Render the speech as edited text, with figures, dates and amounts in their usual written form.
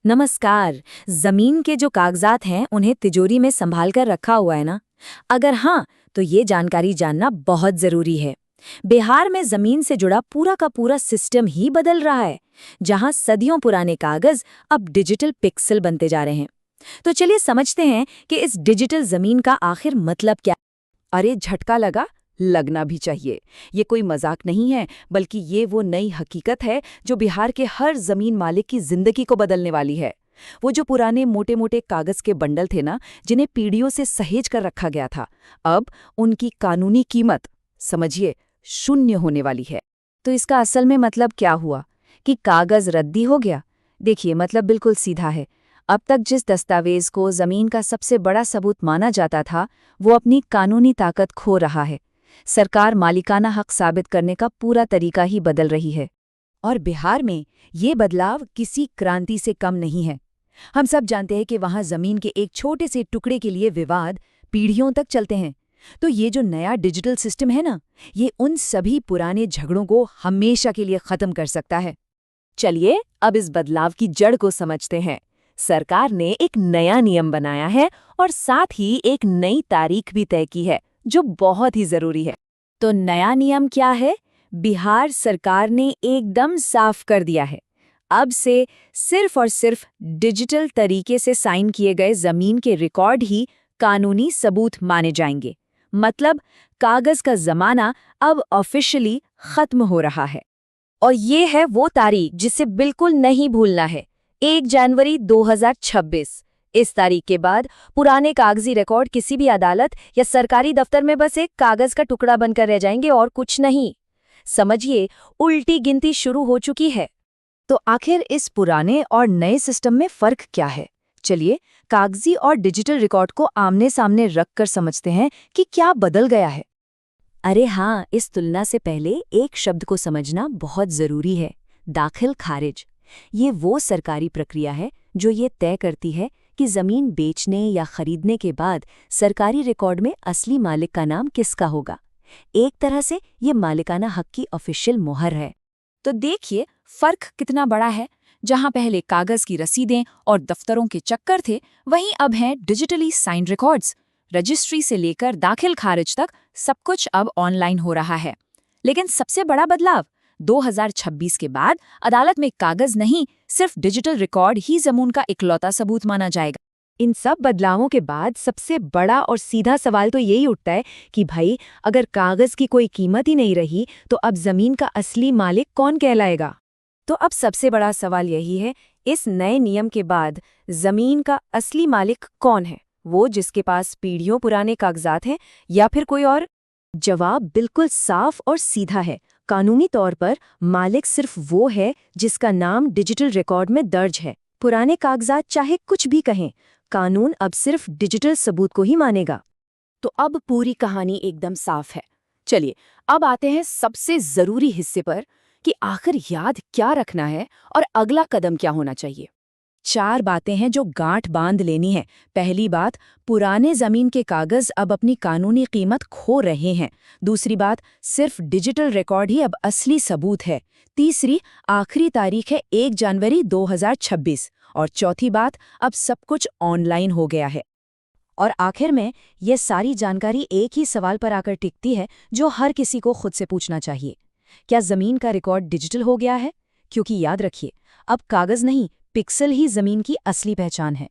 नमस्कार। जमीन के जो कागजात हैं उन्हें तिजोरी में संभाल कर रखा हुआ है ना? अगर हाँ, तो ये जानकारी जानना बहुत जरूरी है। बिहार में जमीन से जुड़ा पूरा का पूरा सिस्टम ही बदल रहा है, जहां सदियों पुराने कागज अब डिजिटल पिक्सल बनते जा रहे हैं। तो चलिए समझते हैं कि इस डिजिटल जमीन का आखिर मतलब क्या। अरे झटका लगा। लगना भी चाहिए। ये कोई मजाक नहीं है, बल्कि ये वो नई हकीकत है जो बिहार के हर जमीन मालिक की जिंदगी को बदलने वाली है। वो जो पुराने मोटे मोटे कागज के बंडल थे ना, जिन्हें पीढ़ियों से सहेज कर रखा गया था, अब उनकी कानूनी कीमत, समझिए, शून्य होने वाली है। तो इसका असल में मतलब क्या हुआ कि कागज रद्दी हो गया? देखिए, मतलब बिल्कुल सीधा है। अब तक जिस दस्तावेज को जमीन का सबसे बड़ा सबूत माना जाता था, वो अपनी कानूनी ताकत खो रहा है। सरकार मालिकाना हक साबित करने का पूरा तरीका ही बदल रही है। और बिहार में ये बदलाव किसी क्रांति से कम नहीं है। हम सब जानते हैं कि वहां जमीन के एक छोटे से टुकड़े के लिए विवाद पीढ़ियों तक चलते हैं। तो ये जो नया डिजिटल सिस्टम है ना, ये उन सभी पुराने झगड़ों को हमेशा के लिए खत्म कर सकता है। चलिए अब इस बदलाव की जड़ को समझते हैं। सरकार ने एक नया नियम बनाया है और साथ ही एक नई तारीख भी तय की है, जो बहुत ही जरूरी है। तो नया नियम क्या है? बिहार सरकार ने एकदम साफ कर दिया है। अब से सिर्फ और सिर्फ डिजिटल तरीके से साइन किए गए जमीन के रिकॉर्ड ही कानूनी सबूत माने जाएंगे। मतलब कागज का जमाना अब ऑफिशियली खत्म हो रहा है। और ये है वो तारीख जिसे बिल्कुल नहीं भूलना है, 1 जनवरी 2026। इस तारीख के बाद पुराने कागजी रिकॉर्ड किसी भी अदालत या सरकारी दफ्तर में बस एक कागज का टुकड़ा बनकर रह जाएंगे और कुछ नहीं। समझिए, उल्टी गिनती शुरू हो चुकी है। तो आखिर इस पुराने और नए सिस्टम में फर्क क्या है? चलिए कागजी और डिजिटल रिकॉर्ड को आमने सामने रखकर समझते हैं कि क्या बदल गया है। अरे हाँ, इस तुलना से पहले एक शब्द को समझना बहुत जरूरी है, दाखिल खारिज। ये वो सरकारी प्रक्रिया है जो ये तय करती है कि जमीन बेचने या खरीदने के बाद सरकारी रिकॉर्ड में असली मालिक का नाम किसका होगा। एक तरह से ये मालिकाना हक की ऑफिशियल मोहर है। तो देखिए फर्क कितना बड़ा है। जहां पहले कागज की रसीदें और दफ्तरों के चक्कर थे, वहीं अब हैं डिजिटली साइंड रिकॉर्ड्स। रजिस्ट्री से लेकर दाखिल खारिज तक सब कुछ अब ऑनलाइन हो रहा है। लेकिन सबसे बड़ा बदलाव, 2026 के बाद अदालत में कागज नहीं, सिर्फ डिजिटल रिकॉर्ड ही जमीन का इकलौता सबूत माना जाएगा। इन सब बदलावों के बाद सबसे बड़ा और सीधा सवाल तो यही उठता है कि भाई, अगर कागज की कोई कीमत ही नहीं रही, तो अब जमीन का असली मालिक कौन कहलाएगा? तो अब सबसे बड़ा सवाल यही है, इस नए नियम के बाद जमीन का असली मालिक कौन है? वो जिसके पास पीढ़ियों पुराने कागजात हैं, या फिर कोई और? जवाब बिल्कुल साफ और सीधा है। कानूनी तौर पर मालिक सिर्फ वो है जिसका नाम डिजिटल रिकॉर्ड में दर्ज है। पुराने कागजात चाहे कुछ भी कहें, कानून अब सिर्फ डिजिटल सबूत को ही मानेगा। तो अब पूरी कहानी एकदम साफ है। चलिए अब आते हैं सबसे जरूरी हिस्से पर कि आखिर याद क्या रखना है और अगला कदम क्या होना चाहिए। 4 बातें हैं जो गांठ बांध लेनी है। पहली बात, पुराने जमीन के कागज अब अपनी कानूनी कीमत खो रहे हैं। दूसरी बात, सिर्फ डिजिटल रिकॉर्ड ही अब असली सबूत है। तीसरी, आखिरी तारीख है 1 जनवरी 2026। और चौथी बात, अब सब कुछ ऑनलाइन हो गया है। और आखिर में ये सारी जानकारी एक ही सवाल पर आकर टिकती है, जो हर किसी को खुद से पूछना चाहिए। क्या जमीन का रिकॉर्ड डिजिटल हो गया है? क्योंकि याद रखिए, अब कागज नहीं, पिक्सल ही जमीन की असली पहचान है।